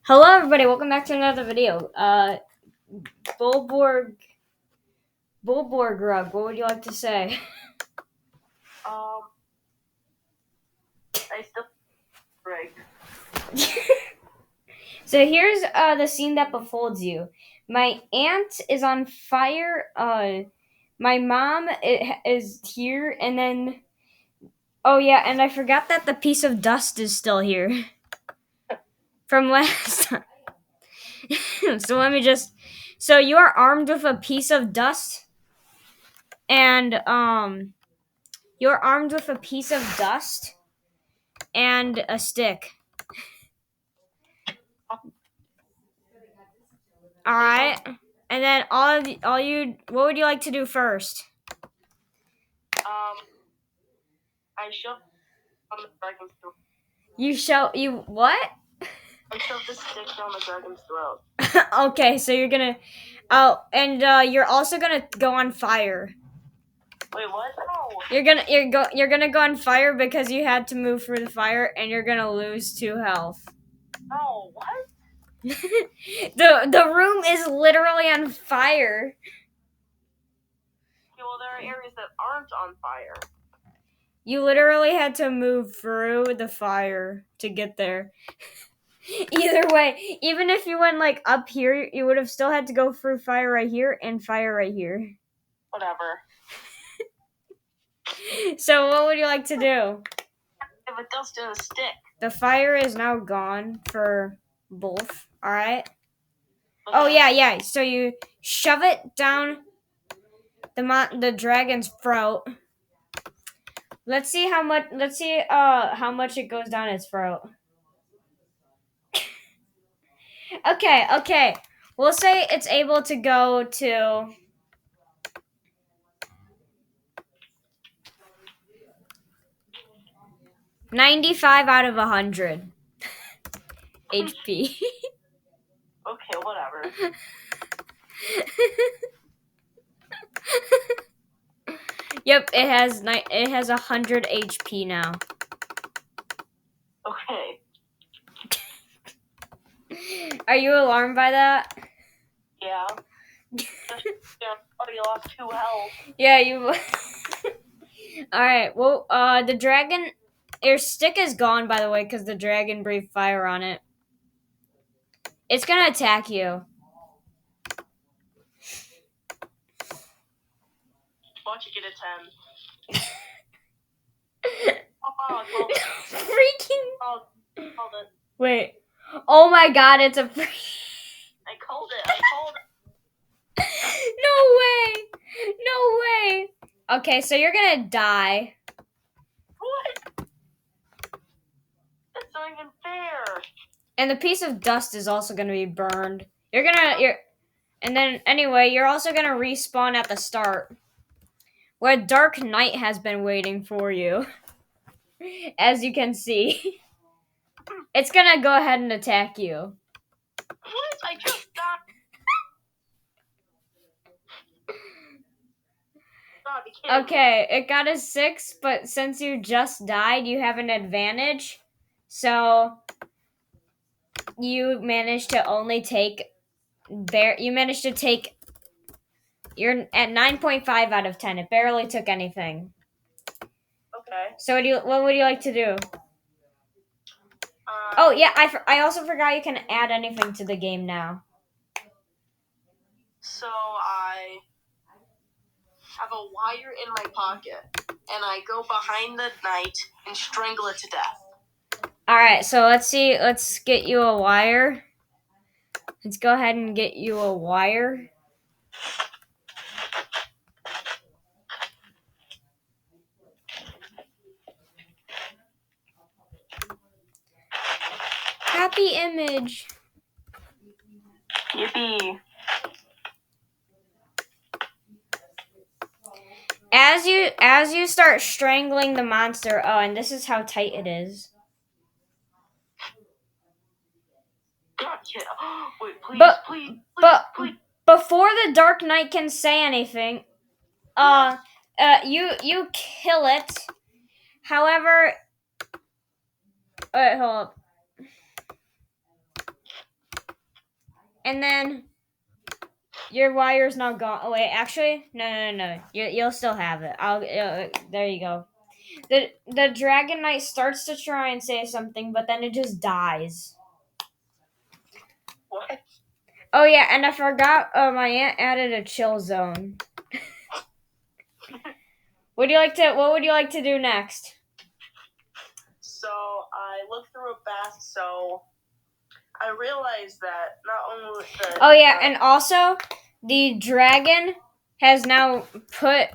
Hello, everybody. Welcome back to another video. Bulborg, Bulborg Rug. What would you like to say? I still break. So here's the scene that befolds you. My aunt is on fire. My mom is here, and then oh yeah, and I forgot that the piece of dust is still here from last time. So let me just. So you are armed with a piece of dust, and you're armed with a piece of dust and a stick. All right, and then all you. What would you like to do first? I shoved on the dragon's throat. You what? I shoved the stick down the dragon's throat. Okay, so you're gonna. Oh, and you're also gonna go on fire. Wait, what? No. You're gonna go on fire because you had to move through the fire, and you're gonna lose 2 health. No, what? The room is literally on fire. Okay, well, there are areas that aren't on fire. You literally had to move through the fire to get there. Either way, even if you went like up here, you would have still had to go through fire right here and fire right here. Whatever. So what would you like to do? If it dust in a stick. The fire is now gone for both. All right. Oh yeah. So you shove it down the dragon's throat. Let's see how much. Let's see how much it goes down its throat. Okay. We'll say it's able to go to 95 out of 100 HP. Okay, whatever. Yep, it has 100 HP now. Okay. Are you alarmed by that? Yeah. You lost 2 health. Yeah, you. All right. Well, the dragon. Your stick is gone, by the way, because the dragon breathed fire on it. It's gonna attack you. Watch it get a 10. Oh, Freaking. called it. Wait. Oh my God! It's a. I called it. No way! Okay, so you're gonna die. What? That's not even fair. And the piece of dust is also gonna be burned. And then anyway, you're also gonna respawn at the start, where Dark Knight has been waiting for you. As you can see, it's gonna go ahead and attack you. What? I just got. Okay, it got a 6, but since you just died, you have an advantage. So you managed to only take you're at 9.5 out of 10. It barely took anything. Okay. So what would you like to do? Oh yeah, I also forgot you can add anything to the game now. So I have a wire in my pocket, and I go behind the knight and strangle it to death. All right, so let's see. Let's get you a wire. Let's go ahead and get you a wire. Happy image. Yippee. As you start strangling the monster, oh, and this is how tight it is. Gotcha. Wait, please, But- please, But before the Dark Knight can say anything, you kill it. However, wait, hold up. and then your wire's not gone. Oh wait, actually, no. You'll still have it. There you go. The Dragon Knight starts to try and say something, but then it just dies. What? Oh yeah, and I forgot. My aunt added a chill zone. What would you like to do next? So I looked through a bath. So I realized that not only the Oh yeah, and also the dragon has now put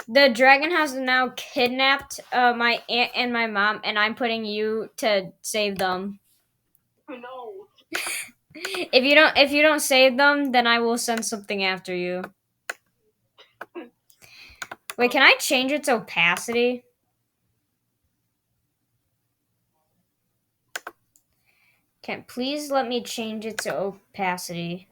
the dragon has now kidnapped my aunt and my mom, and I'm putting you to save them. no. If you don't save them, then I will send something after you. Wait, can I change its opacity? Please let me change its opacity.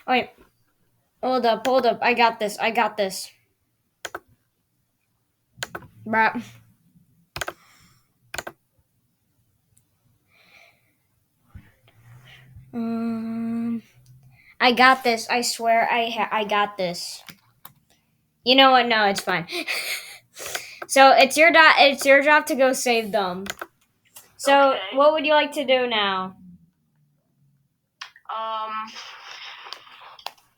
Wait, hold up. I got this. Bruh. I got this. I swear I got this. You know what? No, it's fine. So it's your job to go save them. So Okay. what would you like to do now?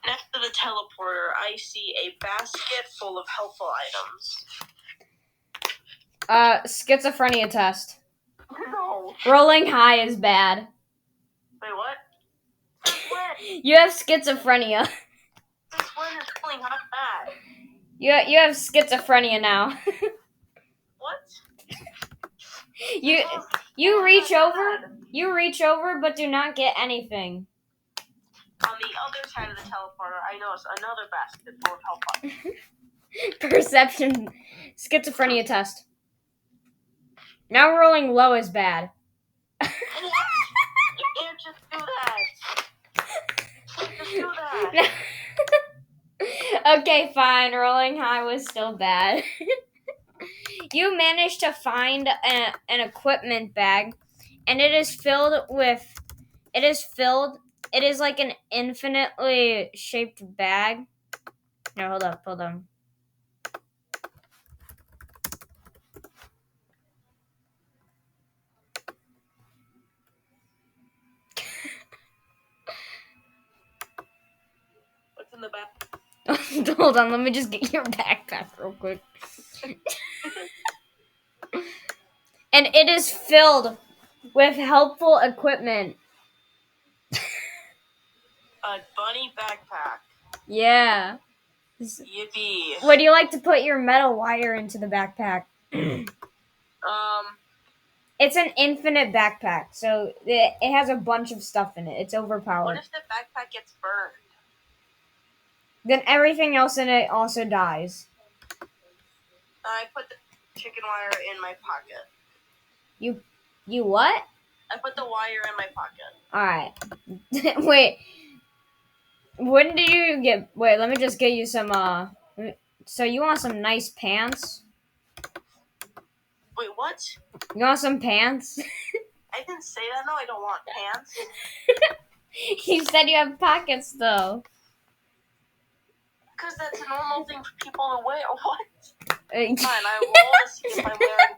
Next to the teleporter, I see a basket full of helpful items. Schizophrenia test. No. Rolling high is bad. Wait, what? Since when? You have schizophrenia. Since when is rolling high bad? You have schizophrenia now. What? You reach over, but do not get anything. On the other side of the teleporter, I notice another basket full of helpful items. Perception schizophrenia test. Now rolling low is bad. You can't just do that. Just do that. Okay, fine. Rolling high was still bad. You managed to find an equipment bag, and it is filled. It is like an infinitely shaped bag. No, hold on. What's in the back? Hold on, let me just get your backpack real quick. And it is filled with helpful equipment. A bunny backpack. Yeah. Yippee. Would you like to put your metal wire into the backpack? It's an infinite backpack, so it has a bunch of stuff in it. It's overpowered. What if the backpack gets burned? Then everything else in it also dies. I put the chicken wire in my pocket. You what? I put the wire in my pocket. Alright. Wait. When did you get... Wait, let me just get you some, So you want some nice pants? Wait, what? You want some pants? I didn't say that. No, I don't want pants. You said you have pockets, though. Because that's a normal thing for people to wear. What? Fine, I roll to see if I'm wearing...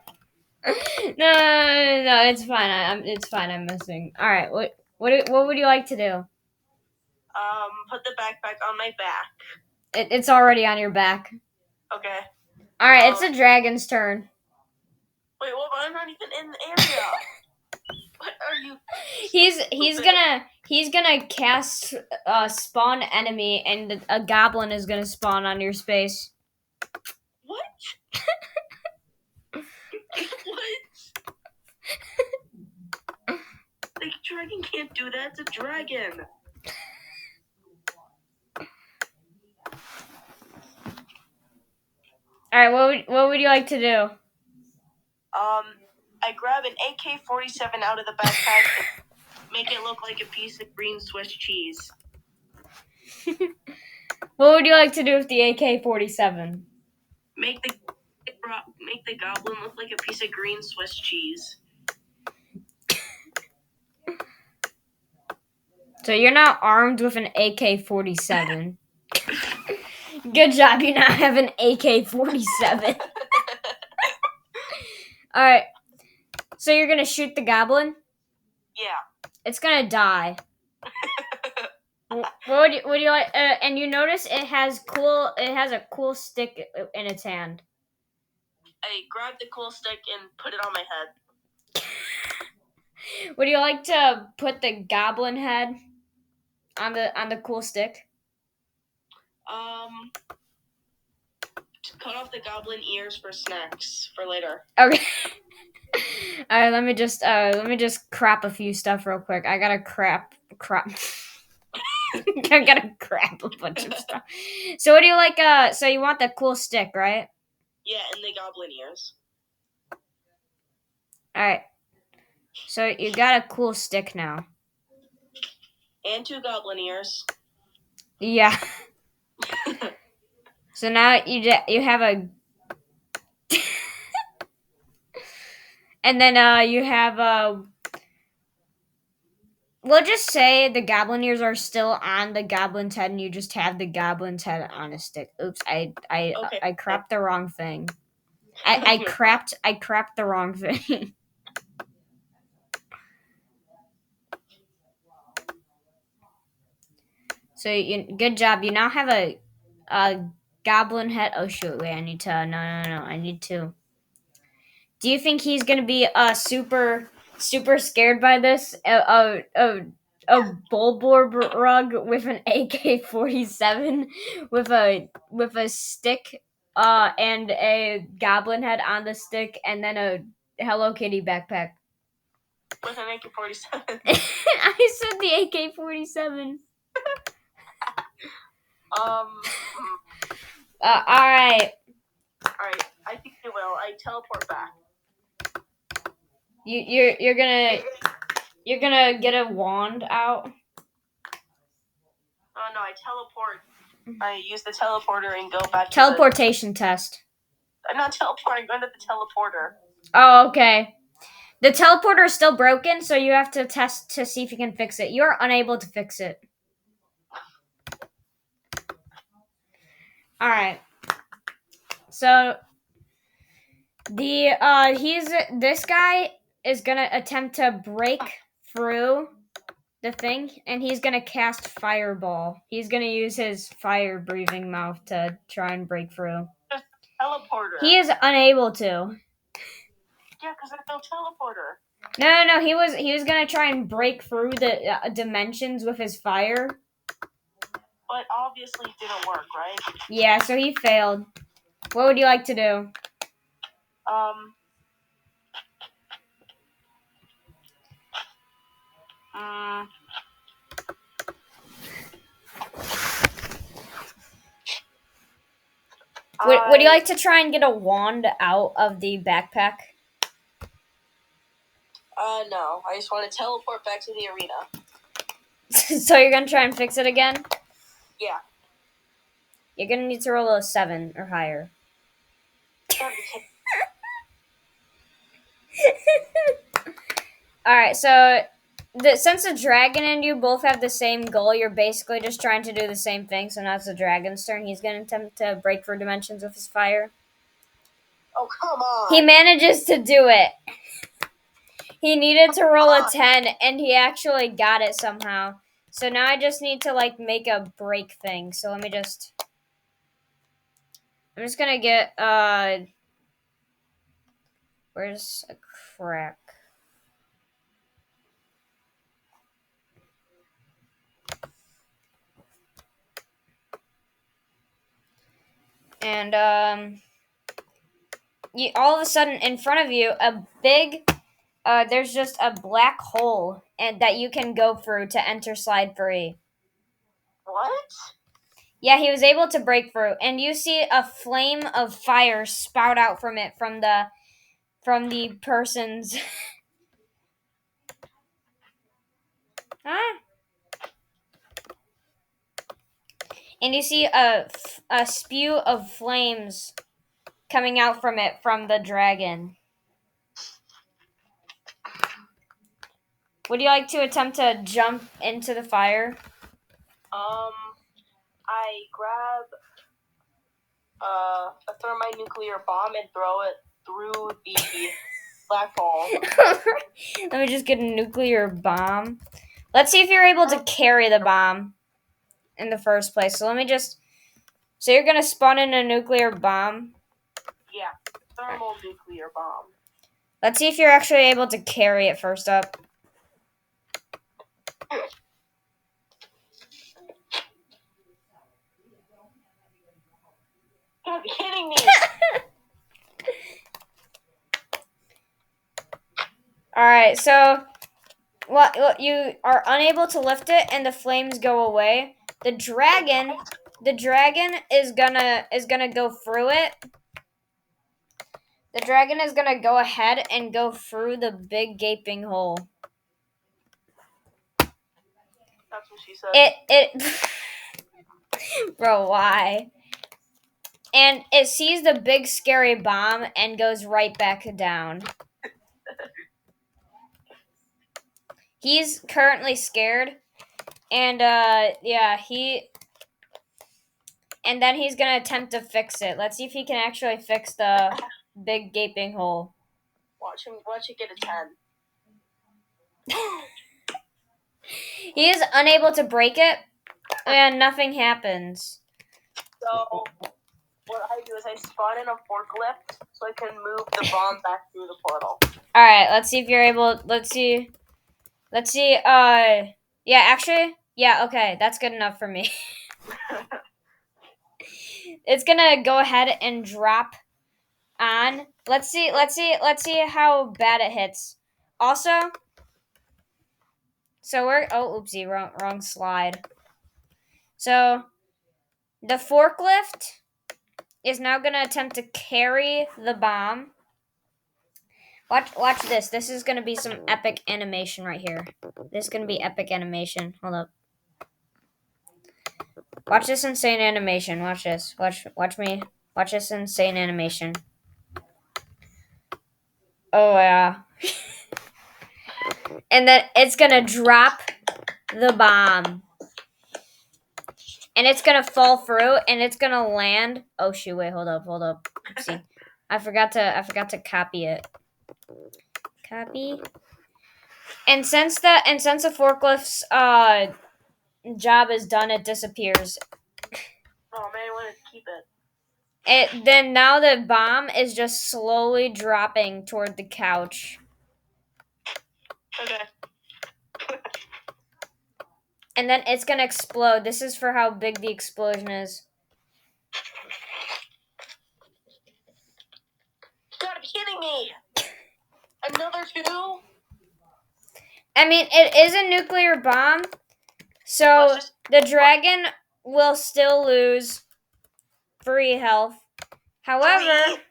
No, it's fine. It's fine. I'm missing. All right. What would you like to do? Put the backpack on my back. It's already on your back. Okay. All right. It's the dragon's turn. Wait, what? I'm not even in the area. What are you? He's gonna cast spawn enemy, and a goblin is gonna spawn on your space. What? What? The dragon can't do that. It's a dragon. All right. What would you like to do? I grab an AK-47 out of the backpack and make it look like a piece of green Swiss cheese. What would you like to do with the AK-47? Make the goblin look like a piece of green Swiss cheese. So you're not armed with an AK-47. Good job, you now have an AK-47. Alright. So you're gonna shoot the goblin? Yeah. It's gonna die. What would you like? And you notice it has a cool stick in its hand. I grabbed the cool stick and put it on my head. Would you like to put the goblin head on the cool stick? Cut off the goblin ears for snacks for later. Okay. All right, let me just crap a few stuff real quick. I gotta crap. I gotta crap a bunch of stuff. So what do you like? So you want the cool stick, right? Yeah, and the goblin ears. All right. So you got a cool stick now. And 2 goblin ears. Yeah. So now you have a. And then you have we'll just say the goblin ears are still on the goblin's head, and you just have the goblin's head on a stick. Oops, I crapped the wrong thing. I crapped the wrong thing. So good job. You now have a goblin head. Oh shoot! Wait, I need to. No. I need to. Do you think he's gonna be super scared by this? A Bulborg with an AK-47 with a stick and a goblin head on the stick, and then a Hello Kitty backpack. With an AK-47. I said the AK-47. All right. I think you will. I teleport back. You're gonna get a wand out. Oh no! I teleport. I use the teleporter and go back. Teleportation test. I'm not teleporting. I'm going to the teleporter. Oh, okay. The teleporter is still broken, so you have to test to see if you can fix it. You're unable to fix it. All right. So this guy is gonna attempt to break through the thing, and he's gonna cast Fireball. He's gonna use his fire-breathing mouth to try and break through. Teleporter. He is unable to. Yeah, because there's no teleporter. No. He was gonna try and break through the dimensions with his fire. But obviously it didn't work, right? Yeah, so he failed. What would you like to do? Would you like to try and get a wand out of the backpack? No. I just want to teleport back to the arena. So you're gonna try and fix it again? Yeah. You're gonna need to roll a 7 or higher. Alright, so since the dragon and you both have the same goal, you're basically just trying to do the same thing. So now it's the dragon's turn. He's gonna attempt to break through dimensions with his fire. Oh, come on! He manages to do it. He needed to roll a 10, and he actually got it somehow. So now I just need to, make a break thing. So let me just... I'm just gonna get, where's a crack? And, all of a sudden, in front of you, there's just a black hole and that you can go through to enter Slide 3. What? Yeah, he was able to break through, and you see a flame of fire spout out from it from the person's. and you see a spew of flames coming out from it from the dragon. Would you like to attempt to jump into the fire? I grab a thermonuclear bomb and throw it through the black hole. Let me just get a nuclear bomb. Let's see if you're able to carry the bomb in the first place. So let me just... So you're going to spawn in a nuclear bomb? Yeah, thermonuclear bomb. Let's see if you're actually able to carry it first up. You're kidding me! Alright, so... Well, you are unable to lift it and the flames go away. The dragon is gonna go through it. The dragon is gonna go ahead and go through the big gaping hole. That's what she said. It Bro, why? And it sees the big scary bomb and goes right back down. He's currently scared. And yeah, and then he's gonna attempt to fix it. Let's see if he can actually fix the big gaping hole. Watch it get a 10. He is unable to break it, and nothing happens. So, what I do is I spawn in a forklift so I can move the bomb back through the portal. Alright, let's see if you're able... Let's see, yeah, actually... Yeah, okay, that's good enough for me. It's gonna go ahead and drop on. Let's see how bad it hits. Also... So we're... Oh, oopsie, wrong slide. So, the forklift is now going to attempt to carry the bomb. Watch this. This is going to be some epic animation right here. This is going to be epic animation. Hold up. Watch this insane animation. Watch this. Watch me. Watch this insane animation. Oh, yeah. And then it's going to drop the bomb. And it's going to fall through and it's going to land. Oh shoot, wait, hold up. See. I forgot to copy it. Copy. And since the forklift's job is done, it disappears. Oh man, I want to keep it. Then now the bomb is just slowly dropping toward the couch. Okay. And then it's gonna explode. This is for how big the explosion is. You gotta be kidding me! Another 2? I mean, it is a nuclear bomb, so the dragon will still lose 3 health. However, 3?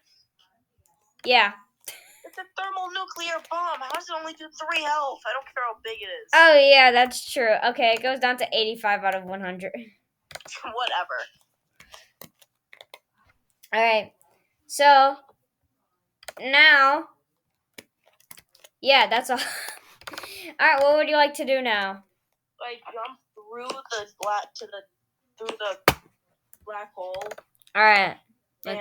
Yeah. It's a thermonuclear bomb. How does it only do 3 health? I don't care how big it is. Oh, yeah, that's true. Okay, it goes down to 85 out of 100. Whatever. Alright. So, now... Yeah, that's all. Alright, what would you like to do now? I jump through the black hole. Alright. And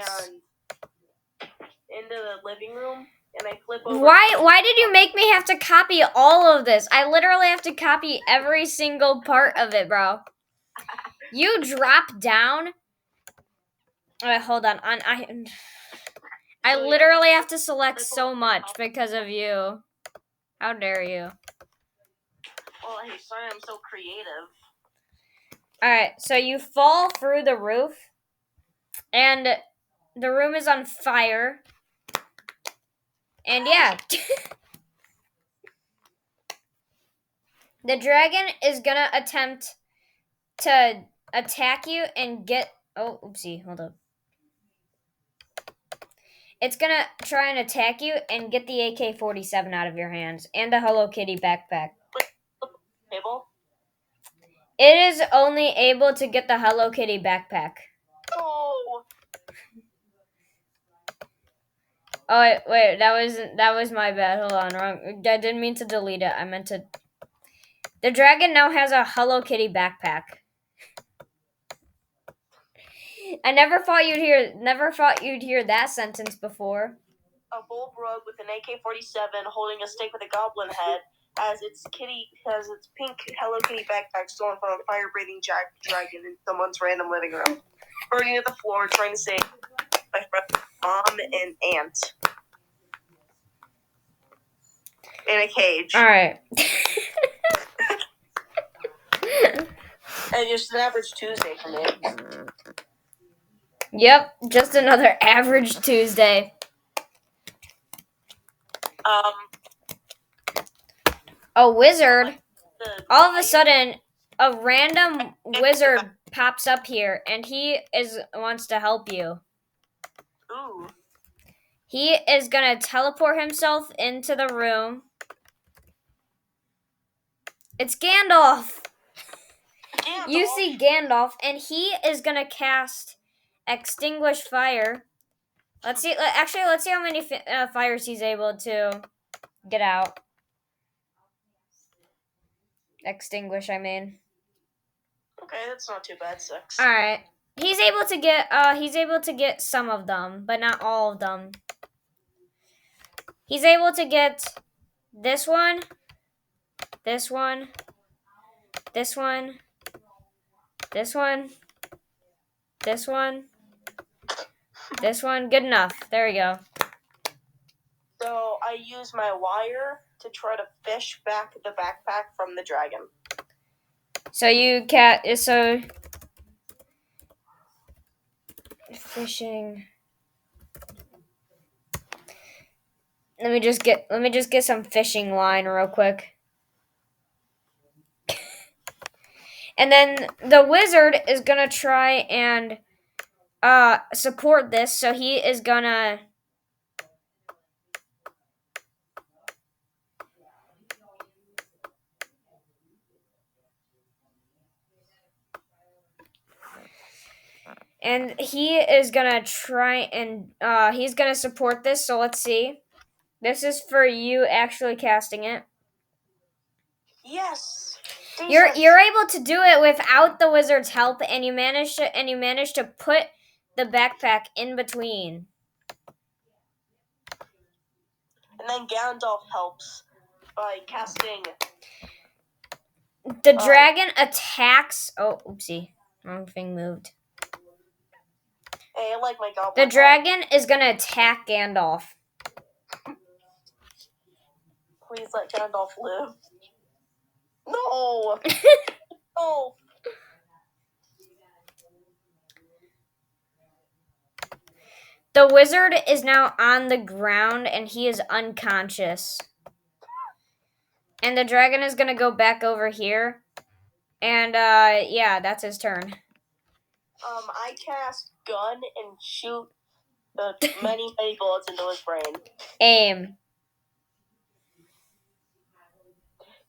into the living room. And I flip over. Why did you make me have to copy all of this? I literally have to copy every single part of it, bro. You drop down. Alright, hold on. I literally have to select so much because of you. How dare you? Well, hey, sorry I'm so creative. Alright, so you fall through the roof. And the room is on fire. And yeah. The dragon is gonna attempt to attack you and get... Oh, oopsie, hold up. It's gonna try and attack you and get the AK-47 out of your hands. And the Hello Kitty backpack. Table? It is only able to get the Hello Kitty backpack. Oh. Oh wait, that was my bad. Hold on, wrong. I didn't mean to delete it. I meant to. The dragon now has a Hello Kitty backpack. I never thought you'd hear that sentence before. A bold rogue with an AK-47 holding a stick with a goblin head has its pink Hello Kitty backpack stolen from a fire-breathing dragon in someone's random living room. Burning at the floor, trying to save my friend mom and aunt. In a cage. Alright. And just an average Tuesday for me. Yep, just another average Tuesday. A wizard. All of a sudden, a random wizard pops up here, and he wants to help you. Ooh. He is gonna teleport himself into the room. It's Gandalf. You see Gandalf, and he is gonna cast Extinguish Fire. Let's see. Actually, let's see how many fires he's able to get out. Extinguish, I mean. Okay, that's not too bad. 6. All right. He's able to get some of them, but not all of them. He's able to get this one, this one, this one, this one, this one, this one. Good enough. There we go. So I use my wire to try to fish back the backpack from the dragon. So fishing. Let me just get some fishing line real quick. And then the wizard is gonna try and support this, so he is gonna try and he's gonna support this, so let's see. This is for you actually casting it. Yes. You're able to do it without the wizard's help, and you manage to put the backpack in between. And then Gandalf helps by casting. The dragon attacks. Oh, oopsie, wrong thing moved. Hey, I like my goblin. The dragon is gonna attack Gandalf. Please let Gandalf live. No. No. The wizard is now on the ground and he is unconscious. And the dragon is gonna go back over here. And yeah, that's his turn. I cast gun and shoot many bullets into his brain. Aim.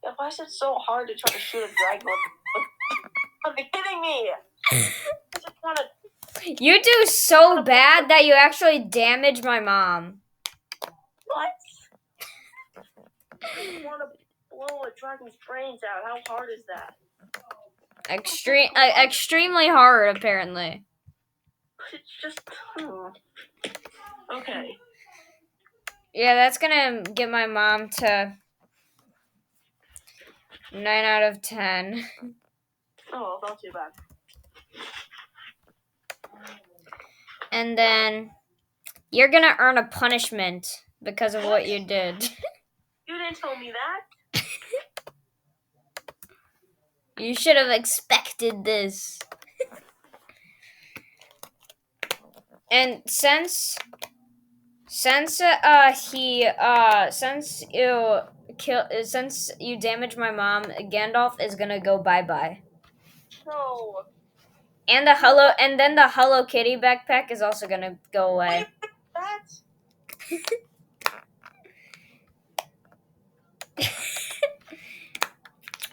Yeah, why is it so hard to try to shoot a dragon? Are you kidding me? I just want to. You do so bad that you actually damage my mom. What? I just want to blow a dragon's brains out. How hard is that? Extremely hard, apparently. It's just. Okay. Yeah, that's gonna get my mom to 9 out of 10. Oh, not too bad. And then you're gonna earn a punishment because of what you did. You didn't tell me that. You should have expected this. And since you damaged my mom, Gandalf is gonna go bye-bye. No. And then the Hello Kitty backpack is also gonna go away. Wait, that?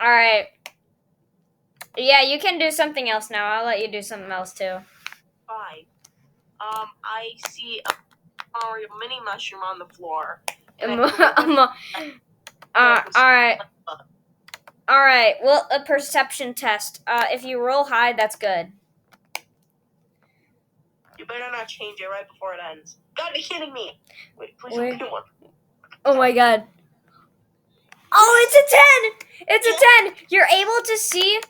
Alright. Yeah, you can do something else now. I'll let you do something else too. Fine. I see a Mario mini mushroom on the floor. Alright. Alright, well, a perception test. If you roll high, that's good. You better not change it right before it ends. Gotta be kidding me! Wait, please don't be one. Oh my god. Oh, it's a 10! It's a 10! You're able to see,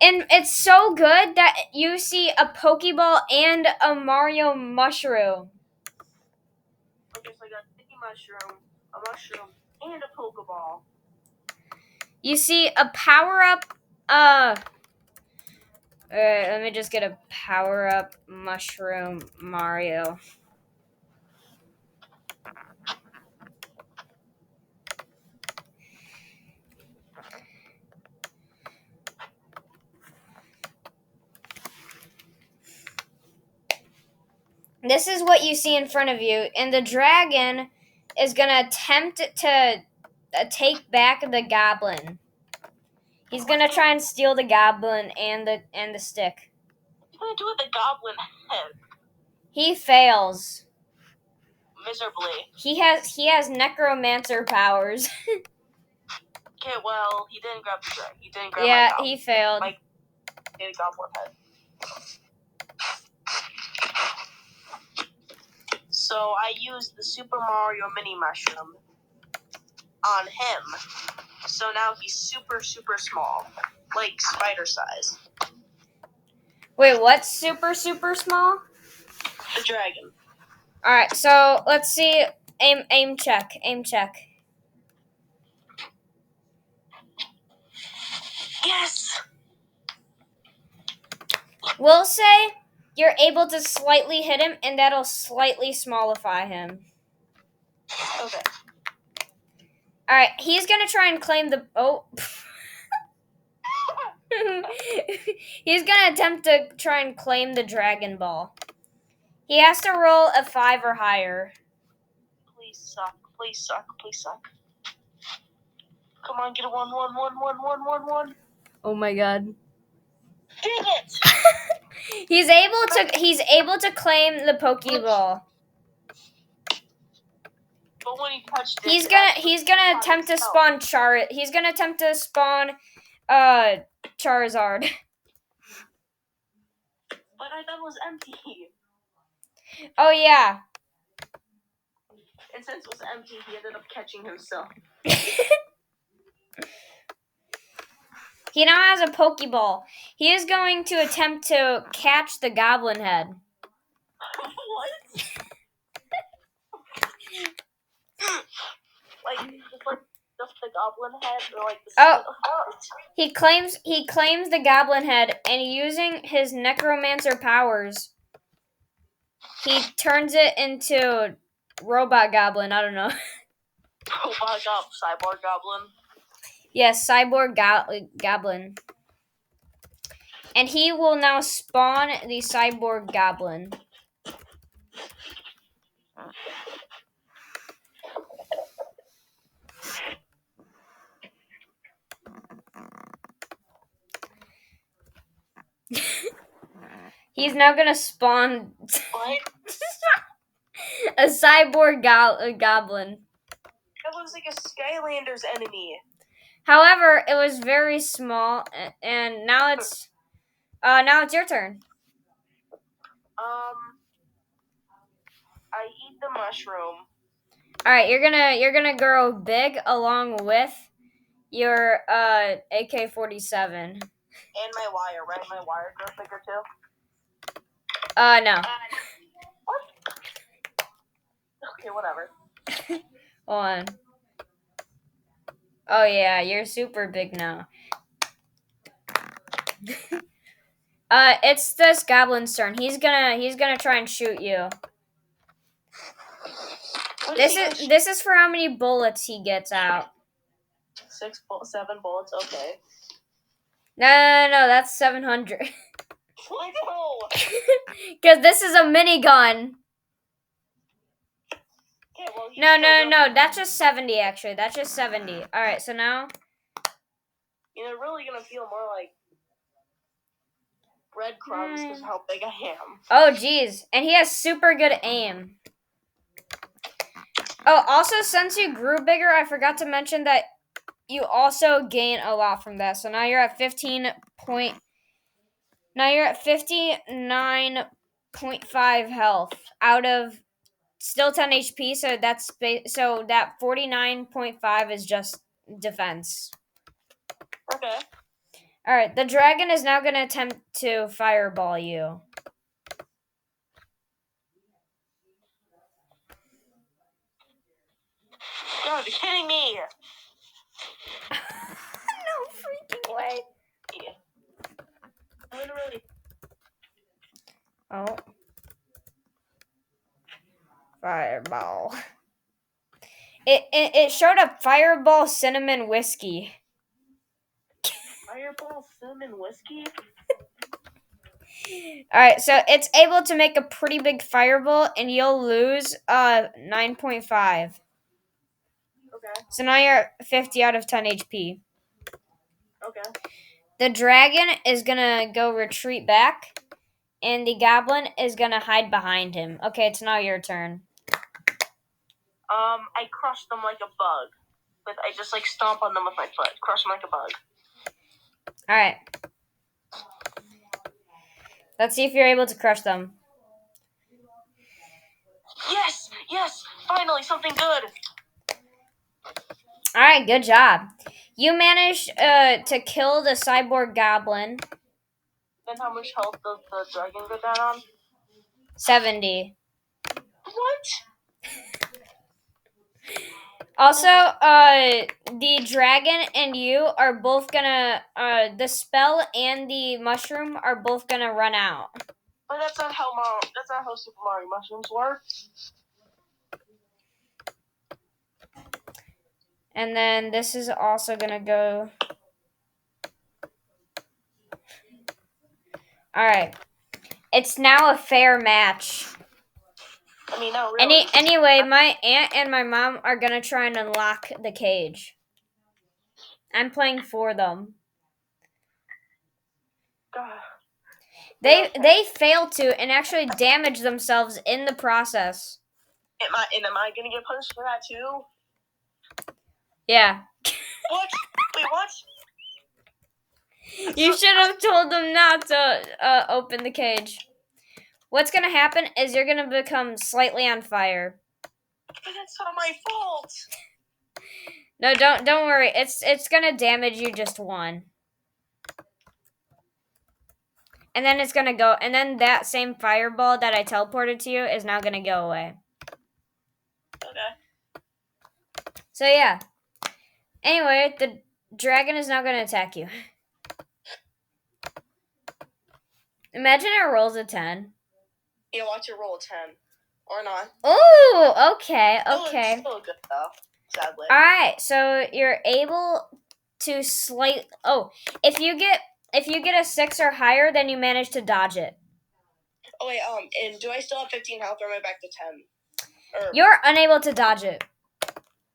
and it's so good that you see a Pokeball and a Mario mushroom. Okay, so I got a sticky mushroom, a mushroom, and a Pokeball. You see a power-up, let me just get a power-up mushroom Mario. This is what you see in front of you, and the dragon is gonna attempt to take back the goblin. He's gonna try and steal the goblin and the stick. What are you gonna do with the goblin head? He fails miserably. He has necromancer powers. Okay, well, he didn't grab the dragon. He didn't grab Yeah, my goblin. he failed. My goblin head. So I used the Super Mario mini mushroom on him. So now he's super, super small. Like spider size. Wait, what's super small? The dragon. Alright, so let's see. Aim check. Yes! We'll say you're able to slightly hit him, and that'll slightly smallify him. Okay. Alright, he's gonna try and claim the... Oh. He's gonna attempt to try and claim the Dragon Ball. He has to roll a 5 or higher. Please suck. Please suck. Please suck. Come on, get a 1, 1, 1, 1, 1, 1, 1. Oh my god. Dang it! He's able to claim the Pokeball. But when he touched it, He's gonna attempt to spawn He's gonna attempt to spawn Charizard. But I thought it was empty. Oh yeah. And since it was empty, he ended up catching himself. He now has a Pokeball. He is going to attempt to catch the Goblin Head. What? Just the Goblin Head, or like the He claims the Goblin Head, and using his Necromancer powers, he turns it into Robot Goblin. I don't know. Robot Goblin, Cyborg Goblin. Yes, Cyborg Goblin. And he will now spawn the Cyborg Goblin. He's now gonna spawn What? a Cyborg Goblin. That looks like a Skylander's enemy. However, it was very small, and now it's your turn. I eat the mushroom. All right, you're gonna grow big along with your AK-47. And my wire, right? My wire grows bigger too. No. What? Okay, whatever. Hold on. Oh yeah, you're super big now. It's this goblin's turn. He's gonna try and shoot you. This is for how many bullets he gets out. 7 bullets. Okay. No, that's 700. What? No. Because this is a minigun. Okay, well, No. That's just 70. Actually, that's just 70. All right, so now. You're really gonna feel more like breadcrumbs because of how big I am. Oh, geez. And he has super good aim. Oh, also, since you grew bigger, I forgot to mention that you also gain a lot from that. So now you're at 59.5 health out of still 10 HP. So that 49.5 is just defense. Okay. All right, the dragon is now going to attempt to fireball you. You gotta be kidding me. No freaking way. Yeah. Literally. Oh. Fireball. It showed up Fireball Cinnamon Whiskey. Fireball cinnamon whiskey? Alright, so it's able to make a pretty big fireball and you'll lose 9.5. Okay. So now you're at 50 out of 10 HP. Okay. The dragon is gonna go retreat back, and the goblin is gonna hide behind him. Okay, it's now your turn. I crush them like a bug. I just stomp on them with my foot. Crush them like a bug. Alright. Let's see if you're able to crush them. Yes! Yes! Finally, something good! Alright, good job. You managed to kill the cyborg goblin. Then how much health does the dragon go down on? 70. What? Also, the dragon and you are both gonna, the spell and the mushroom are both gonna run out. But that's not how Super Mario mushrooms work. And then this is also gonna go. Alright. It's now a fair match. I mean, not really. Anyway, my aunt and my mom are gonna try and unlock the cage. I'm playing for them. God. They failed to and actually damaged themselves in the process. Am I gonna get punished for that too? Yeah. What? Wait, what? You should have told them not to open the cage. What's gonna happen is you're gonna become slightly on fire. But that's not my fault. No, don't worry. It's gonna damage you just one. And then it's gonna go, and then that same fireball that I teleported to you is now gonna go away. Okay. So yeah. Anyway, the dragon is now gonna attack you. Imagine it rolls a 10. Yeah, watch it roll a 10. Or not. Ooh, okay. It's still good though, sadly. Alright, so you're able to if you get a 6 or higher, then you manage to dodge it. Oh wait, and do I still have 15 health or am I back to 10? You're unable to dodge it.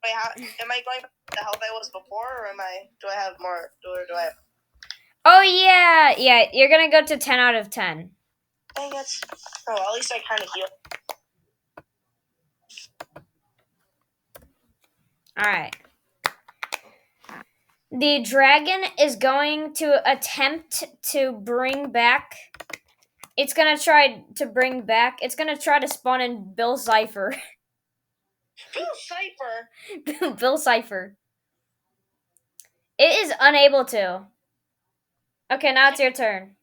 Wait, am I going back to the health I was before, or do I have more? Do I have? Oh yeah, you're gonna go to 10 out of 10. Dang it. Oh, at least I kind of heal. Alright. The dragon is going to attempt to bring back. It's gonna try to spawn in Bill Cipher. Bill Cipher? Bill Cipher. It is unable to. Okay, now it's your turn.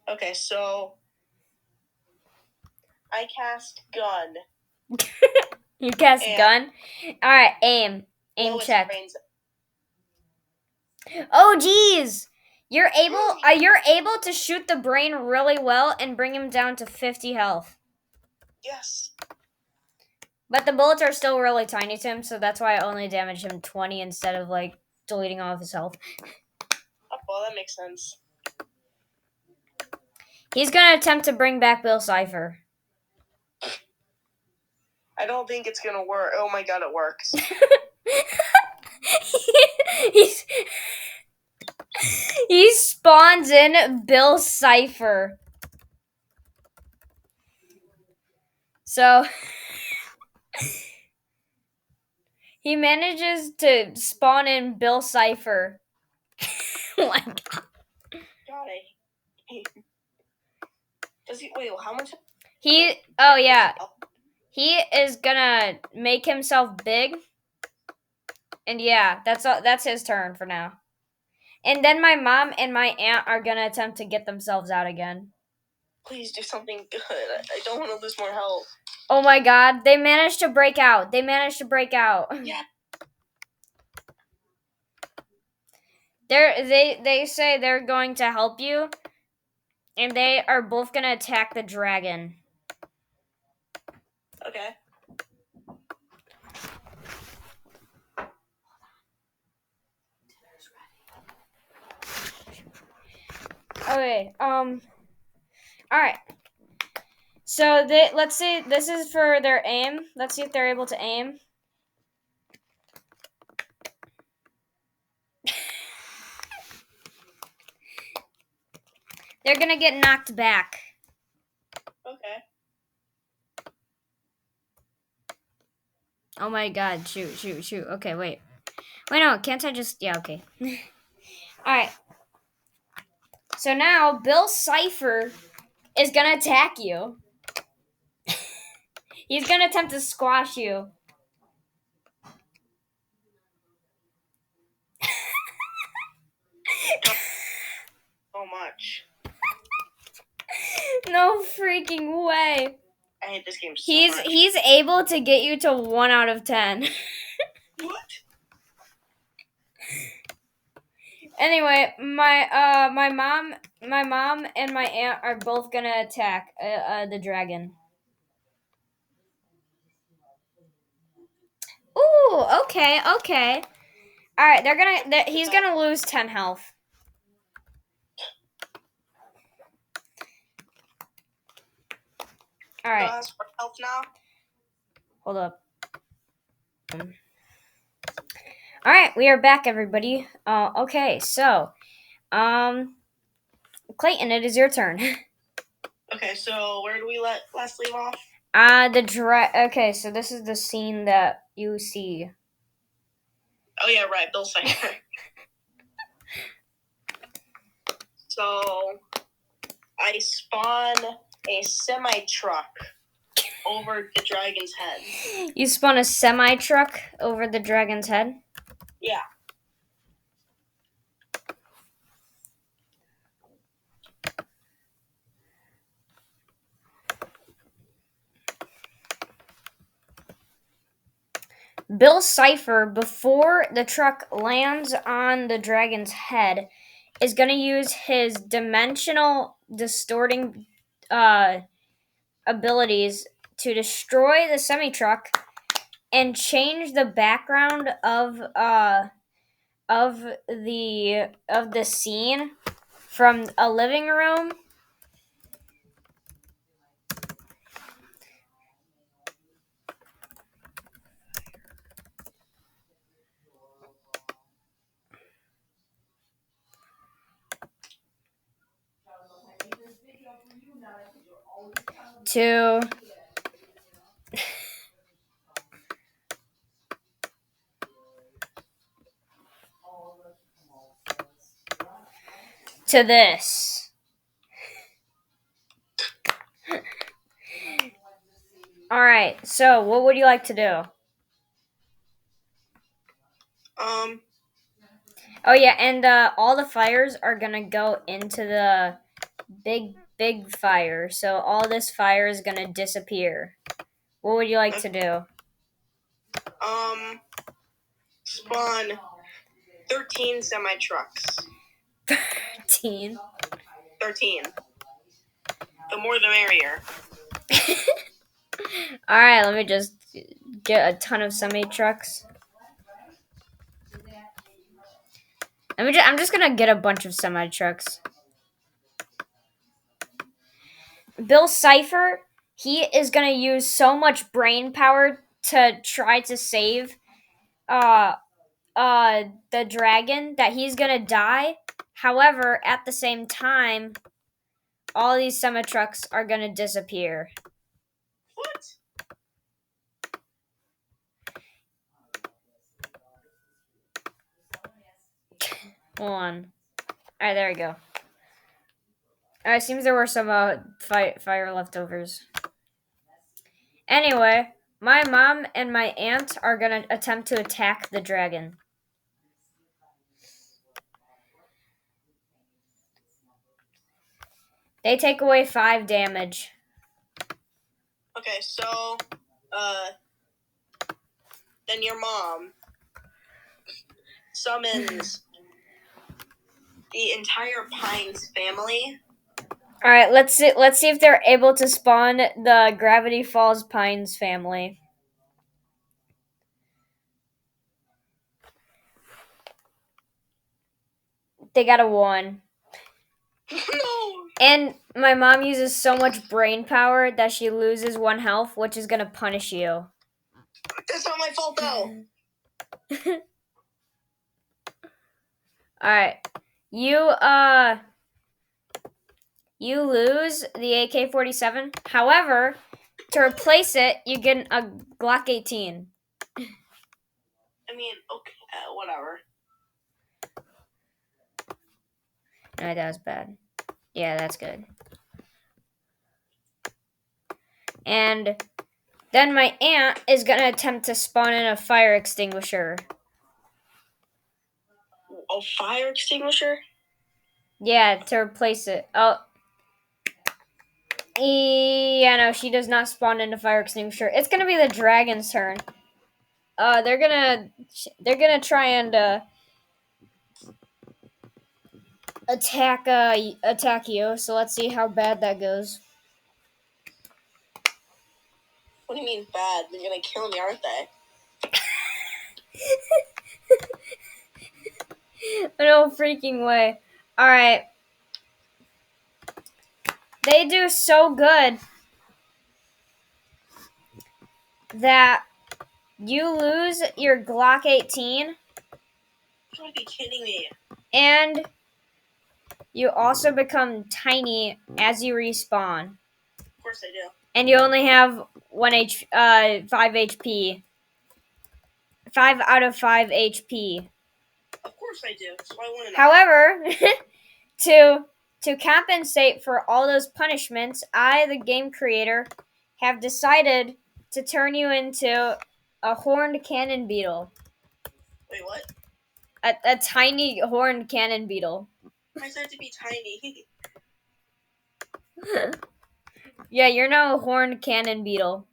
Okay, so I cast gun. You cast gun? Alright, aim. Aim check. Oh geez! You're able to shoot the brain really well and bring him down to 50 health. Yes. But the bullets are still really tiny to him, so that's why I only damaged him 20 instead of deleting all of his health. Oh, well, that makes sense. He's gonna attempt to bring back Bill Cipher. I don't think it's gonna work. Oh my god, it works. he's he spawns in Bill Cipher. So he manages to spawn in Bill Cipher. Oh my God. God, does he wait? How much? Oh yeah, he is gonna make himself big, and yeah, that's his turn for now. And then my mom and my aunt are gonna attempt to get themselves out again. Please do something good. I don't want to lose more health. Oh my God, they managed to break out. Yeah. They say they're going to help you, and they are both gonna attack the dragon. Okay. Okay. All right. So let's see. This is for their aim. Let's see if they're able to aim. They're gonna get knocked back. Okay. Oh my God! Shoot! Okay, wait. No, can't I just? Yeah, okay. All right. So now Bill Cipher is gonna attack you. He's gonna attempt to squash you. So much. No freaking way. I hate this game so much. He's able to get you to 1 out of 10. What? Anyway, my mom and my aunt are both gonna attack the dragon. Ooh, okay. All right, he's gonna lose 10 health. All right. Health now. Hold up. All right, we are back, everybody. Okay, so, Clayton, it is your turn. Okay, so where do we last leave off? Okay, so this is the scene that you see. Oh yeah, right, Bill Cipher. So I spawn a semi-truck over the dragon's head. You spawn a semi-truck over the dragon's head? Yeah. Bill Cipher, before the truck lands on the dragon's head, is going to use his dimensional distorting abilities to destroy the semi truck and change the background of the scene from a living room to this. All right. So, what would you like to do? Oh yeah, and all the fires are gonna go into the big fire. So all this fire is gonna disappear. What would you like to do? Spawn 13 semi trucks. 13. 13. The more the merrier. All right, let me just get a ton of semi trucks. I'm just gonna get a bunch of semi trucks. Bill Cipher, he is gonna use so much brain power to try to save the dragon that he's gonna die. However, at the same time, all these semi-trucks are gonna disappear. What? Hold on. Alright, there we go. It seems there were some fire leftovers. Anyway, my mom and my aunt are gonna attempt to attack the dragon. They take away 5 damage. Okay, so, then your mom summons the entire Pines family. All right, let's see if they're able to spawn the Gravity Falls Pines family. They got a 1. No! And my mom uses so much brain power that she loses 1 health, which is gonna punish you. That's not my fault, though. Alright. You lose the AK-47. However, to replace it, you get a Glock 18. I mean, okay, whatever. No, that was bad. Yeah, that's good. And then my aunt is gonna attempt to spawn in a fire extinguisher. A fire extinguisher? Yeah, to replace it. Oh. Yeah, no, she does not spawn in a fire extinguisher. It's gonna be the dragon's turn. They're gonna try and attack you. So let's see how bad that goes. What do you mean bad? They're gonna kill me, aren't they? No freaking way. Alright. They do so good that you lose your Glock 18. You gotta be kidding me. And you also become tiny as you respawn. Of course I do. And you only have 5 HP. 5 out of 5 HP. Of course I do. So I want to. However, to compensate for all those punishments, I, the game creator, have decided to turn you into a horned cannon beetle. Wait, what? A tiny horned cannon beetle. Why does it have to be tiny? Yeah, you're now a horned cannon beetle.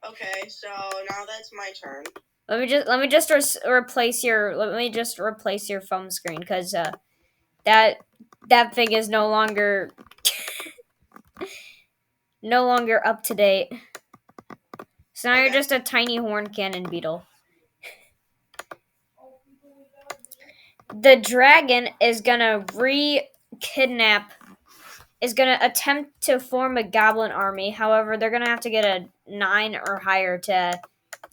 Okay, so now that's my turn. Let me just replace your phone screen because that thing is no longer up to date. So now you're just a tiny horned cannon beetle. The dragon is gonna attempt to form a goblin army. However, they're gonna have to get a 9 or higher to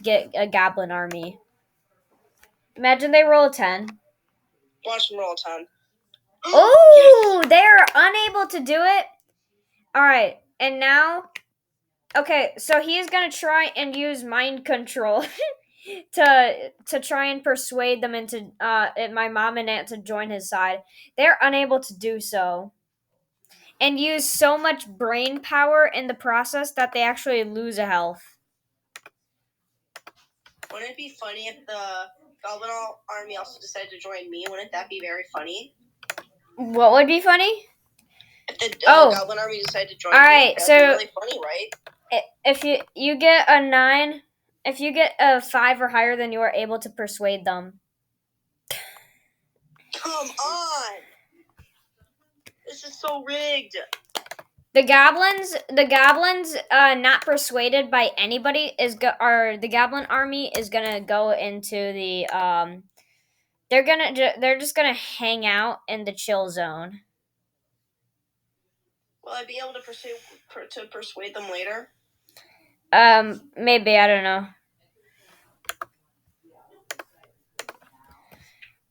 get a goblin army. Imagine they roll a 10. Watch them roll a 10. Oh, yes! They are unable to do it. All right, and now, okay, so he is gonna try and use mind control to try and persuade them into my mom and aunt to join his side. They're unable to do so, and use so much brain power in the process that they actually lose a health. Wouldn't it be funny if the Goblin army also decided to join me? Wouldn't that be very funny? What would be funny? If the Goblin army decided to join me, that'd be really funny, right? If you get a 9, if you get a 5 or higher, then you are able to persuade them. Come on! This is so rigged. The goblins, not persuaded by anybody the goblin army is gonna go into the they're just gonna hang out in the chill zone. Will I be able to persuade them later? Maybe, I don't know.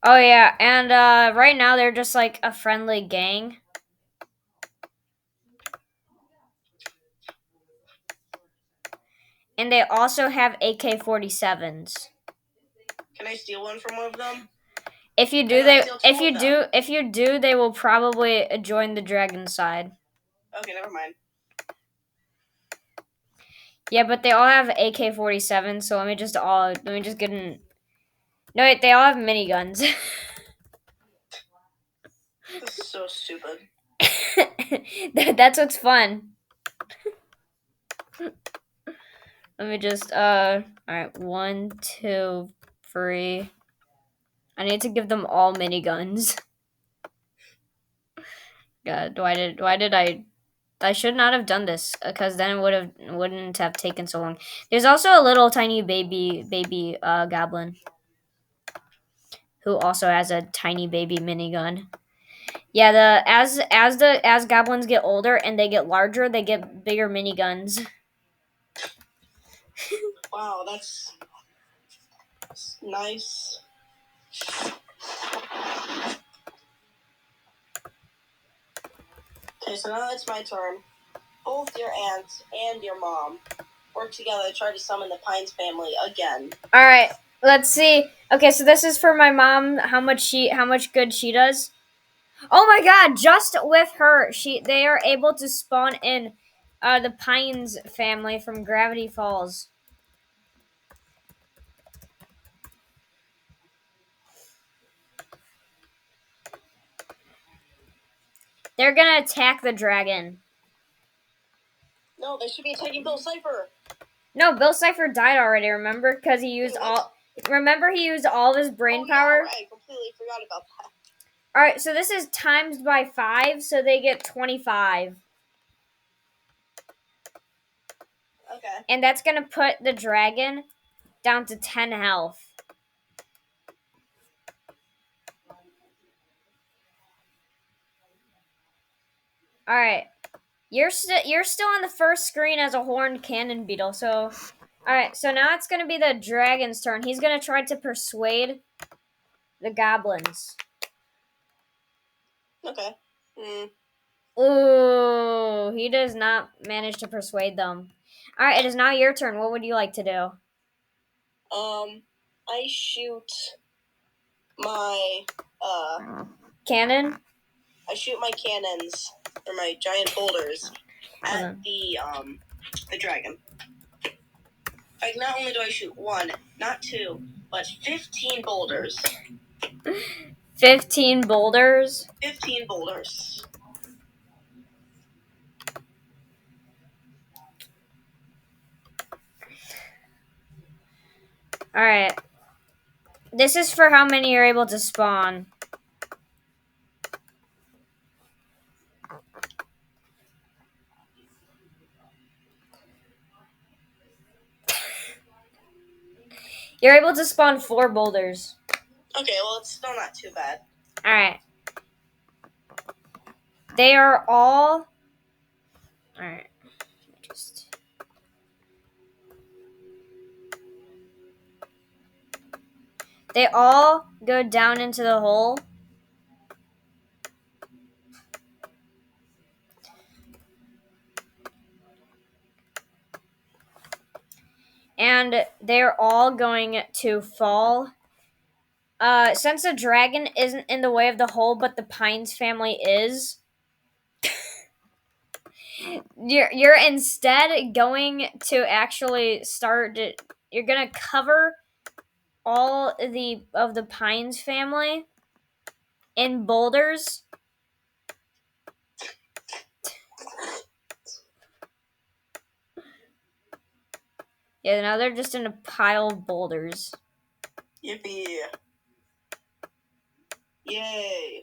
Oh yeah, and right now they're just like a friendly gang. And they also have AK-47s. Can I steal one from one of them? If you do, if you do, they will probably join the dragon side. Okay, never mind. Yeah, but they all have AK-47s, so let me just get in. No, wait, they all have miniguns. This is so stupid. That's what's fun. Let me just all right, 1, 2, 3. I need to give them all miniguns. God, why did I should not have done this because then it wouldn't have taken so long. There's also a little tiny baby goblin who also has a tiny baby minigun. Yeah, as goblins get older and they get larger, they get bigger miniguns. Wow, that's nice. Okay, so now it's my turn. Both your aunts and your mom work together to try to summon the Pines family again. All right, let's see. Okay, so this is for my mom. How much good she does. Oh my God! Just with her, they are able to spawn in, the Pines family from Gravity Falls. They're gonna attack the dragon. No, they should be attacking Bill Cipher. No, Bill Cipher died already. Remember, because he used all. Remember, he used all of his brain power. Right. I completely forgot about that. All right, so this is times by 5, so they get 25. Okay. And that's gonna put the dragon down to 10 health. All right, you're still on the first screen as a horned cannon beetle. So, all right, so now it's gonna be the dragon's turn. He's gonna try to persuade the goblins. Okay. Ooh, he does not manage to persuade them. All right, it is now your turn. What would you like to do? I shoot my Cannon? I shoot my cannons or my giant boulders at the dragon. Like, not only do I shoot 1, not 2, but 15 boulders. 15 boulders? 15 boulders. Alright. This is for how many you're able to spawn. You're able to spawn 4 boulders. Okay, well, it's still not too bad. Alright. They are all... Alright. They all go down into the hole. And they're all going to fall. Since the dragon isn't in the way of the hole, but the Pines family is, you're instead going to actually start. You're gonna cover all of the Pines family in boulders. Yeah, now they're just in a pile of boulders. Yippee! Yay!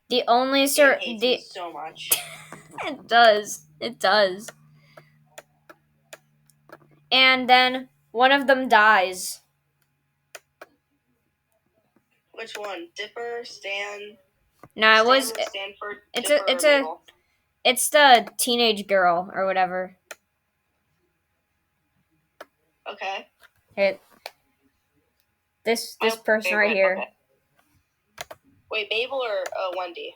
The only so much. It does. It does. And then one of them dies. Which one? Dipper, Stan? No, it was. Stanford, It's the teenage girl or whatever. Okay. It, This My person right favorite. here. Okay. Wait, Mabel or Wendy?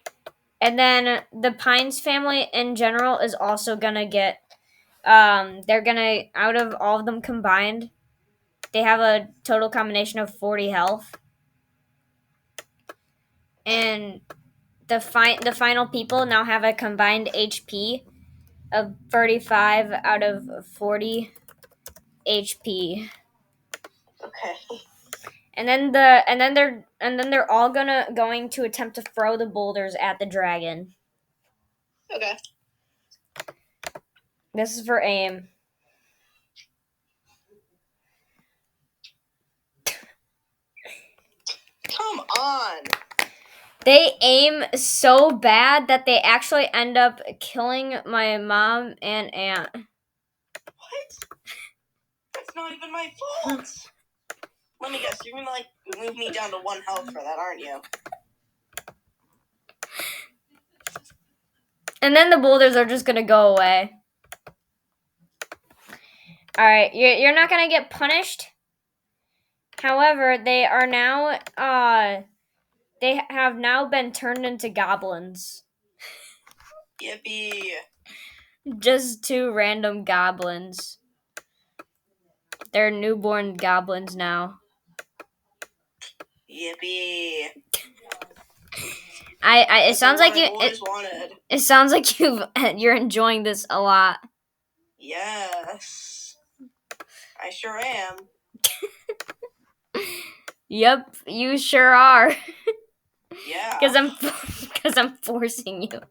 And then the Pines family in general is also gonna get. They're gonna, out of all of them combined, they have a total combination of 40 health. And the final people now have a combined HP of 35 out of 40 HP. Okay. And then they're all going to attempt to throw the boulders at the dragon. Okay. This is for aim. Come on. They aim so bad that they actually end up killing my mom and aunt. What? That's not even my fault. Let me guess, you're gonna like move me down to 1 health for that, aren't you? And then the boulders are just gonna go away. Alright, you're not gonna get punished. However, they are now they have now been turned into goblins. Yippee. Just 2 random goblins. They're newborn goblins now. Yippee. It sounds like you. It sounds like you're enjoying this a lot. Yes, I sure am. Yep, you sure are. Yeah. Because I'm forcing you.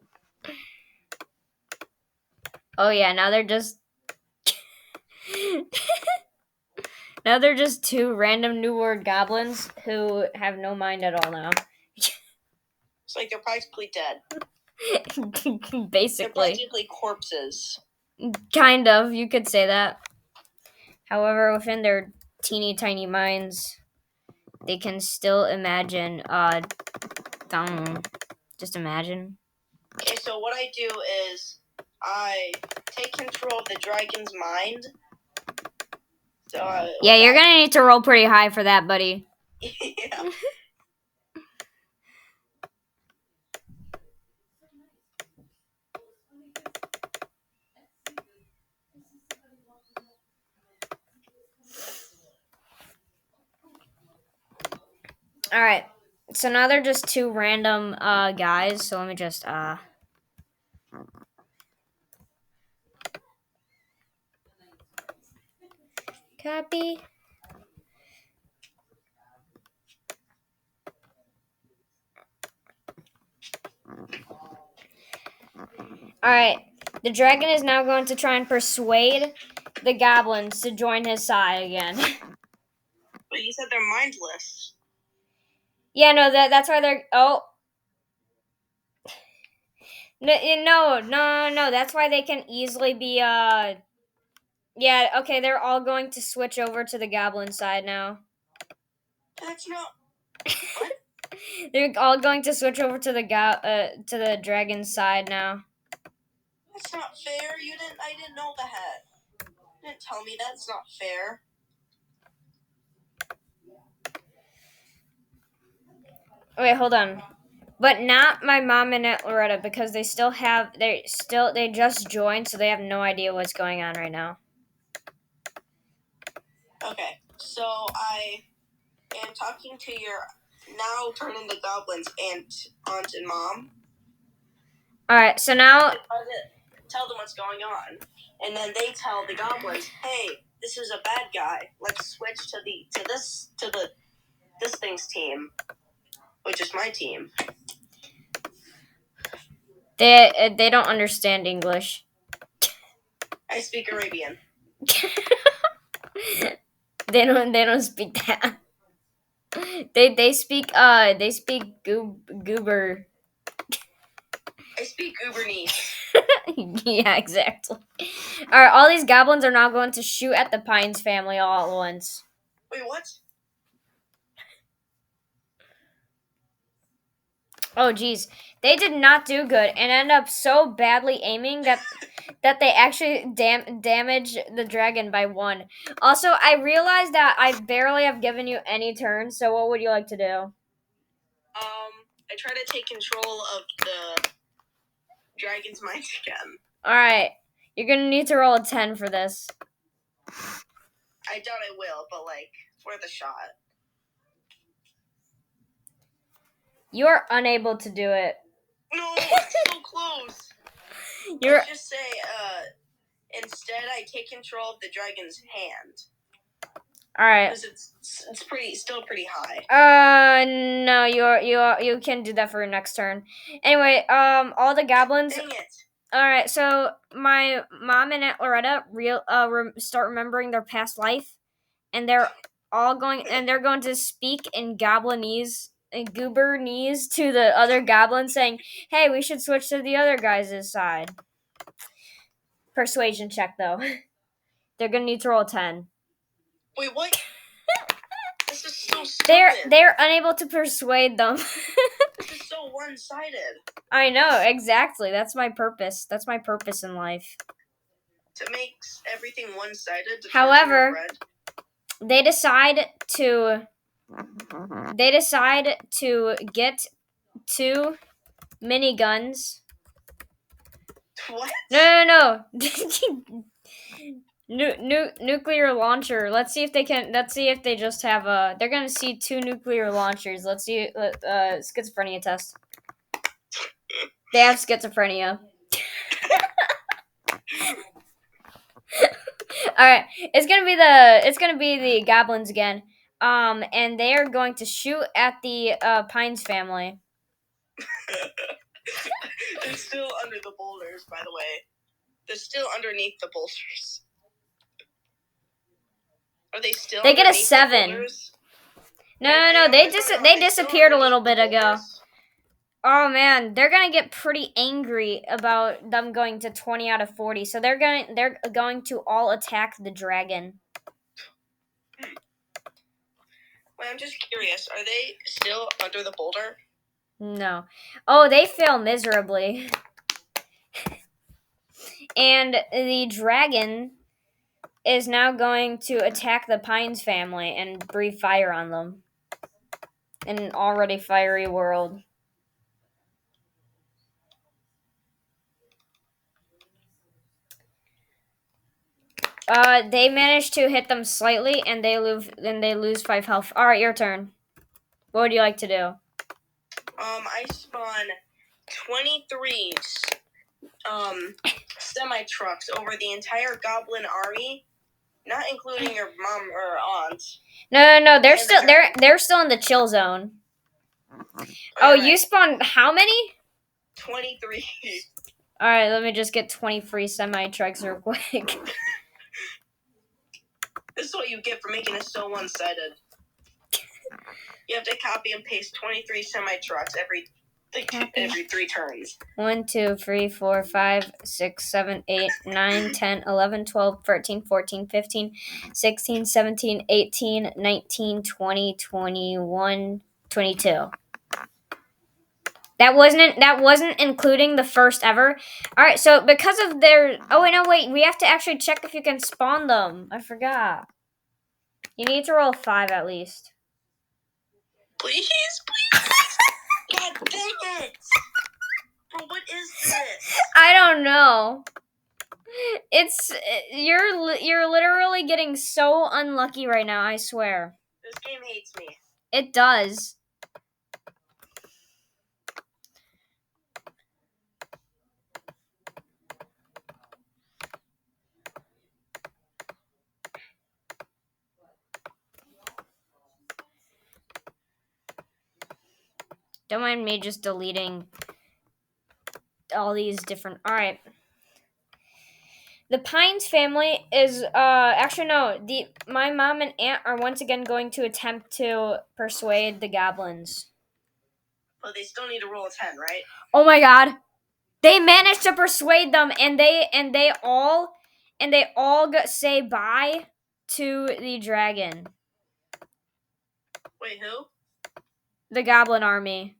Oh yeah, now they're just. Now they're just 2 random New World goblins who have no mind at all now. It's like they're practically dead. Basically. They're practically corpses. Kind of, you could say that. However, within their teeny tiny minds, they can still imagine, just imagine. Okay, so what I do is I take control of the dragon's mind. So yeah, you're gonna need to roll pretty high for that, buddy. Yeah. Alright, so now they're just 2 random guys, so let me just copy. Alright, the dragon is now going to try and persuade the goblins to join his side again. But you said they're mindless. Yeah, no, that's why they're. Oh. No, that's why they can easily be, Yeah, okay, they're all going to switch over to the goblin side now. That's not. They're all going to switch over to the dragon side now. That's not fair. I didn't know that. You didn't tell me that's not fair. Wait, hold on. But not my mom and Aunt Loretta, because they just joined, so they have no idea what's going on right now. Okay, so I am talking to your now turned into goblins aunt and mom. Alright, so now tell them what's going on. And then they tell the goblins, hey, this is a bad guy. Let's switch to this thing's team. Which is my team. they don't understand English. I speak Arabian. They don't speak that. They speak goober. I speak Ubernese. Yeah, exactly. Alright, all these goblins are now going to shoot at the Pines family all at once. Wait, what? Oh, geez. They did not do good and end up so badly aiming that that they actually damage the dragon by 1. Also, I realized that I barely have given you any turns, so what would you like to do? I try to take control of the dragon's mind again. Alright, you're gonna need to roll a 10 for this. I doubt I will, but, worth a shot. You are unable to do it. No, it's so close. Let's just say, instead I take control of the dragon's hand. Alright. Because it's still pretty high. No, you can do that for your next turn. Anyway, all the goblins. Dang it. Alright, so my mom and Aunt Loretta start remembering their past life, and they're going to speak in Goblinese and Goobernese to the other goblins, saying, "Hey, we should switch to the other guys' side." Persuasion check, though. They're gonna need to roll a 10. Wait, what? This is so stupid. They're unable to persuade them. This is so one-sided. I know, exactly. That's my purpose. That's my purpose in life. To make everything one-sided. However, they decide to get 2 miniguns. What? No. Nuclear launcher. Let's see if they just have they're gonna see 2 nuclear launchers. Let's see schizophrenia test. They have schizophrenia. Alright, it's gonna be the goblins again. And they are going to shoot at the Pines family. They're still under the boulders, by the way. They're still underneath the boulders. Are they still? They get a 7. No. They disappeared a little bit ago. Oh man, they're gonna get pretty angry about them going to 20 out of 40. So they're going to all attack the dragon. Wait, I'm just curious. Are they still under the boulder? No. Oh, they fail miserably. And the dragon is now going to attack the Pines family and breathe fire on them. In an already fiery world. They managed to hit them slightly, and they lose 5 health. All right, your turn. What would you like to do? I spawn 23 semi trucks over the entire goblin army, not including your mom or aunt. No. They're still in the chill zone. Oh, you spawned how many? 23. All right, let me just get 20 free semi trucks real quick. This is what you get for making it so one-sided. You have to copy and paste 23 semi-trucks every 3 turns. 1, 2, 3, 4, 5, 6, 7, 8, 9, 10, 11, 12, 13, 14, 15, 16, 17, 18, 19, 20, 21, 22. That wasn't including the first ever. All right, so because of their wait, we have to actually check if you can spawn them. I forgot. You need to roll 5 at least. Please. God dang it! Bro, what is this? I don't know. You're literally getting so unlucky right now, I swear. This game hates me. It does. Don't mind me just deleting all these different... Alright. The Pines family is, actually no, my mom and aunt are once again going to attempt to persuade the goblins. But they still need to roll a 10, right? Oh my god. They managed to persuade them, and they all say bye to the dragon. Wait, who? The goblin army.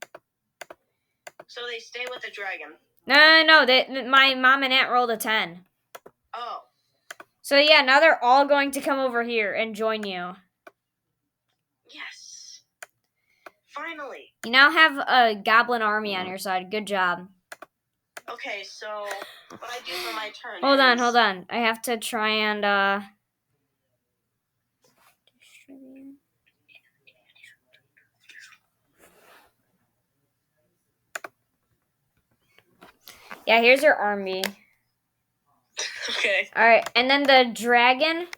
So they stay with the dragon. No. My mom and aunt rolled a 10. Oh. So yeah, now they're all going to come over here and join you. Yes. Finally. You now have a goblin army on your side. Good job. Okay, so what I do for my turn Hold is... on. I have to try and yeah, here's your army. Okay. Alright, and then the dragon,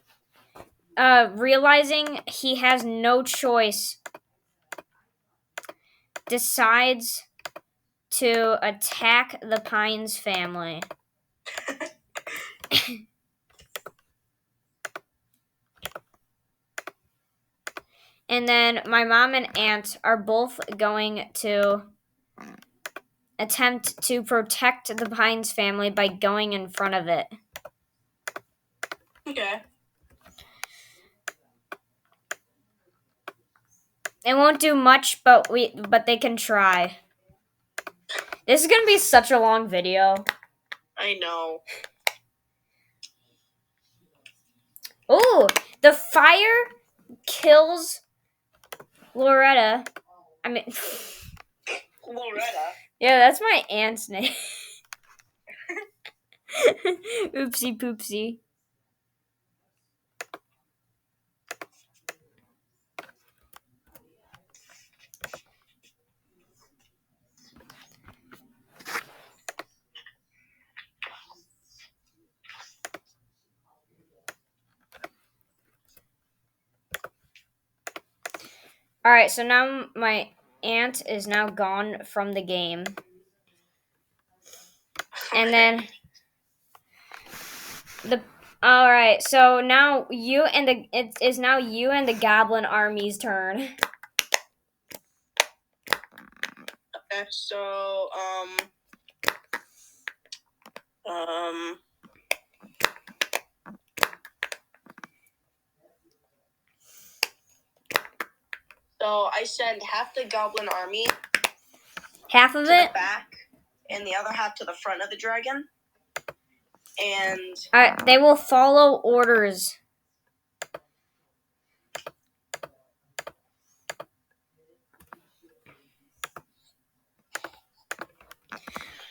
realizing he has no choice, decides to attack the Pines family. And then my mom and aunt are both going to attempt to protect the Pines family by going in front of it. Okay. They won't do much, but they can try. This is gonna be such a long video. I know. Ooh, the fire kills Loretta. I mean, Loretta. yeah, that's my aunt's name. Oopsie poopsie. Alright, so now my aunt is now gone from the game. And then alright, so now it is now you and the goblin army's turn. Okay, so, so I send half the goblin army Half of to it? the back and the other half to the front of the dragon. And Alright, they will follow orders.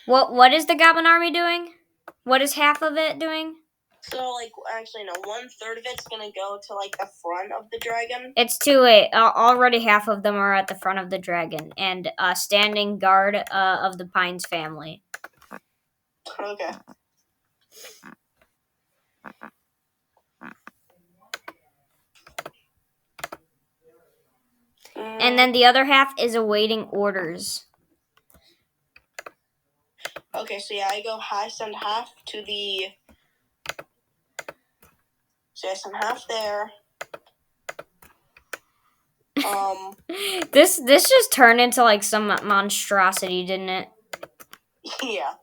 What is the goblin army doing? What is half of it doing? so, like, actually, no, 1/3 of it's gonna go to, like, the front of the dragon. It's too late. Already half of them are at the front of the dragon and standing guard of the Pines family. Okay. And then the other half is awaiting orders. Okay, so yeah, I send half to the... So I send half there. This just turned into like some monstrosity, didn't it? Yeah.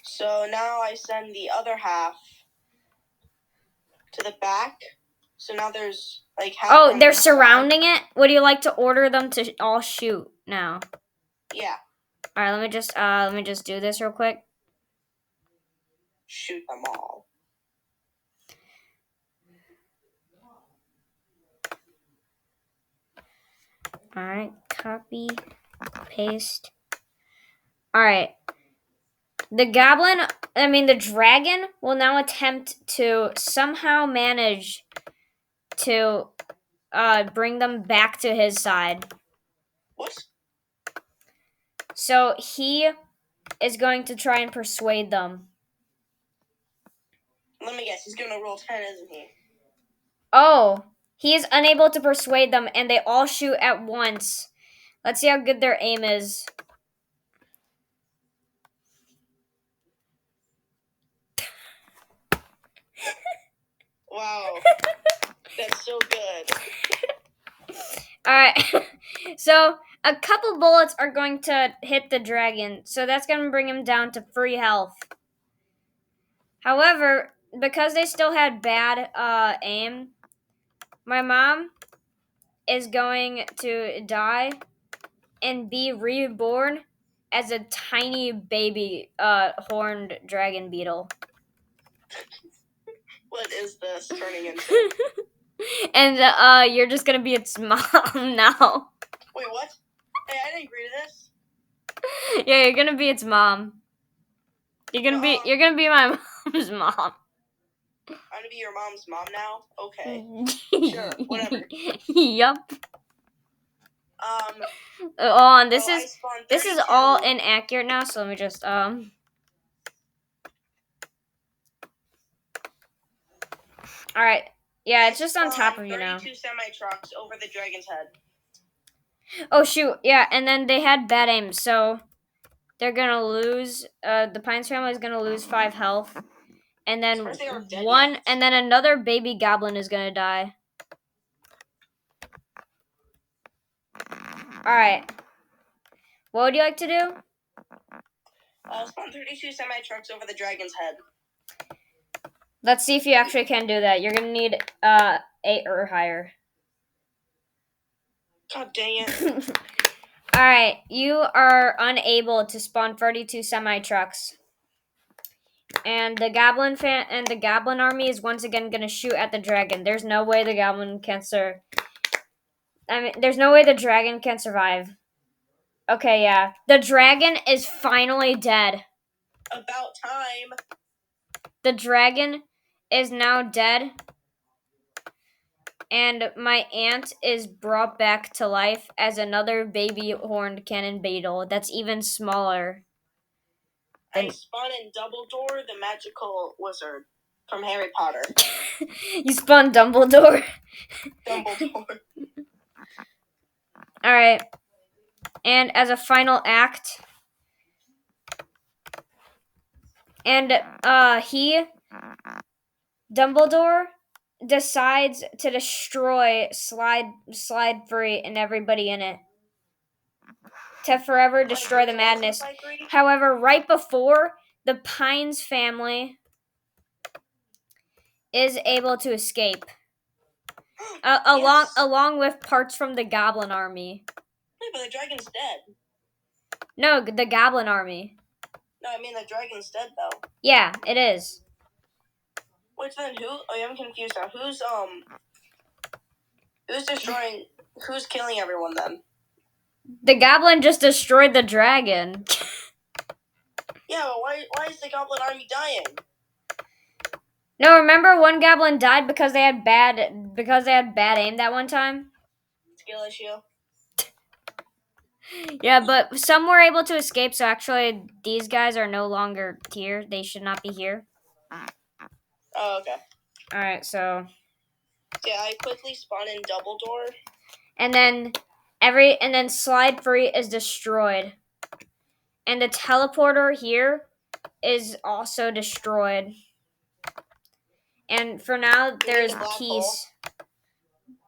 So now I send the other half to the back. So now there's like half. Oh, on they're each surrounding side. it? Would you like to order them to all shoot now? Yeah. Alright, let me just do this real quick. Shoot them all. Alright, copy, paste. Alright. The dragon will now attempt to somehow manage to bring them back to his side. What? So he is going to try and persuade them. Let me guess. He's gonna roll 10, isn't he? Oh, he is unable to persuade them, and they all shoot at once. Let's see how good their aim is. Wow. That's so good. Alright, so a couple bullets are going to hit the dragon, so that's going to bring him down to free health. However, because they still had bad aim, my mom is going to die and be reborn as a tiny baby horned dragon beetle. What is this turning into? And you're just gonna be its mom now. Wait, what? Hey, I didn't agree to this. Yeah, you're gonna be its mom. You're gonna be my mom's mom. I'm gonna be your mom's mom now? Okay. Sure, whatever. Yup. And this is all inaccurate now, so let me just Alright. Yeah, it's just on top of you now. 32 semi-trucks over the dragon's head. Oh shoot, yeah, and then they had bad aim, so they're gonna lose the Pines family is gonna lose 5 health. And then and then another baby goblin is gonna die. Alright. What would you like to do? Spawn 32 semi-trucks over the dragon's head. Let's see if you actually can do that. You're gonna need 8 or higher. God dang it. Alright, you are unable to spawn 32 semi-trucks. And the goblin army is once again gonna shoot at the dragon. There's no way the goblin can there's no way the dragon can survive. Okay, yeah. The dragon is finally dead. About time. The dragon is now dead. And my aunt is brought back to life as another baby horned cannon beetle that's even smaller. I spawn in Dumbledore, the magical wizard from Harry Potter. You spawned Dumbledore? Dumbledore. Alright. And as a final act, Dumbledore decides to destroy Slide Free and everybody in it. To forever destroy the madness. However, right before, the Pines family is able to escape. Along with parts from the Goblin army. Wait, but the dragon's dead. No, the Goblin army. No, I mean the dragon's dead though. Yeah, it is. Wait, then who? Oh, yeah, I'm confused now. Who's destroying? Who's killing everyone then? The goblin just destroyed the dragon. Yeah, but why is the goblin army dying? No, remember one goblin died because they had bad aim that one time? Skill issue. Yeah, but some were able to escape, so actually these guys are no longer here. They should not be here. Oh, okay. Alright, so yeah, I quickly spawn in Dumbledore. And then Slide Free is destroyed. And the teleporter here is also destroyed. And for now, there's peace.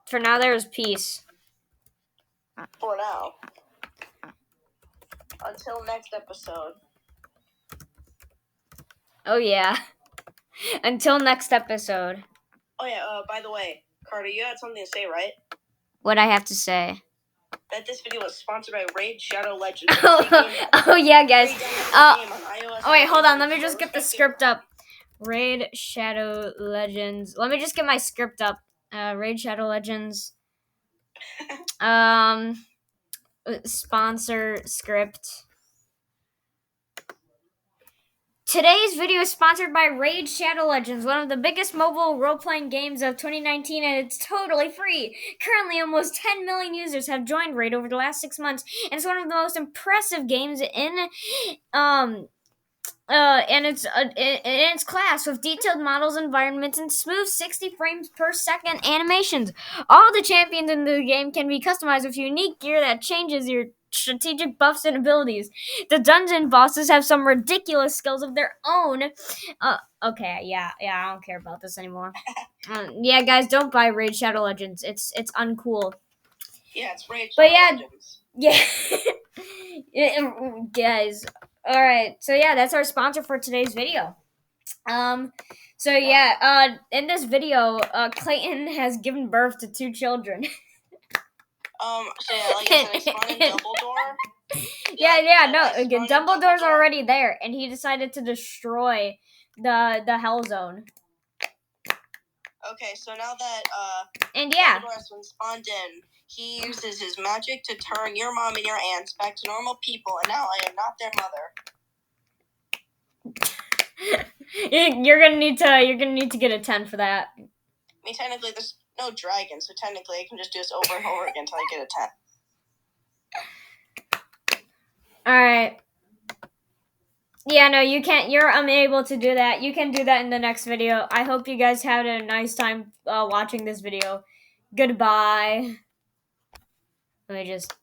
For now, there's peace. For now. Until next episode. Oh, yeah. Until next episode. Oh, yeah, by the way, Carter, you had something to say, right? What'd I have to say? That this video was sponsored by Raid Shadow Legends. Oh, yeah, guys. Oh, wait, hold on. Let me just get the script up. Raid Shadow Legends. Let me just get my script up. Raid Shadow Legends. Sponsor script. Today's video is sponsored by Raid Shadow Legends, one of the biggest mobile role-playing games of 2019, and it's totally free. Currently, almost 10 million users have joined Raid over the last 6 months, and it's one of the most impressive games in its class, with detailed models, environments, and smooth 60 frames per second animations. All the champions in the game can be customized with unique gear that changes your strategic buffs and abilities. The dungeon bosses have some ridiculous skills of their own. Okay, yeah, I don't care about this anymore. Yeah, guys, don't buy Raid Shadow Legends. It's uncool. Yeah, it's Raid Shadow Legends. Yeah, guys. All right, so yeah, that's our sponsor for today's video. So yeah, in this video, Clayton has given birth to 2 children. So yeah, like I said, I spawned in Dumbledore. Dumbledore's already there, and he decided to destroy the Hell Zone. Okay, so now that and yeah, Dumbledore has been spawned in, he uses his magic to turn your mom and your aunts back to normal people, and now I am not their mother. You're gonna need to get a 10 for that. I mean, technically, there's no dragon, so technically, I can just do this over and over again until I get a 10. Alright. Yeah, no, you can't. You're unable to do that. You can do that in the next video. I hope you guys had a nice time watching this video. Goodbye. Let me just